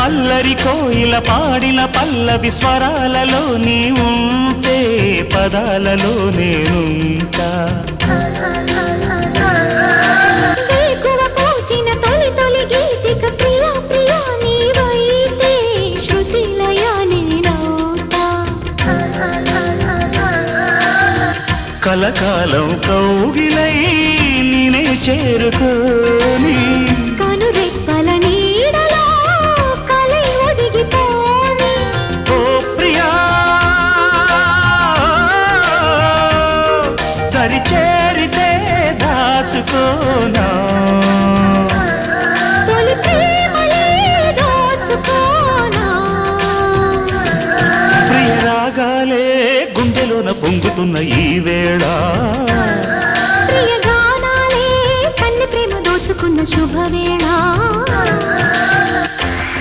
అల్లరి కోయిల పాడిన పల్లవి స్వరాలలో నీ ఉంటే పదాలలో నేనుంటా కలకాలం కౌగిలై నేనే చేరుకోని కనురెప్పల నీడలో కలై ఒదిగిపోని ఓ ప్రియా దరి చేరితే దాచుకోనా తొలి ప్రేమలే దోచుకోనా ప్రియ రాగాలే గుండెలోన పొంగుతున్న ఈ వేళ ప్రియ గానాలే కన్నె ప్రేమ దోచుకున్న శుభవేళ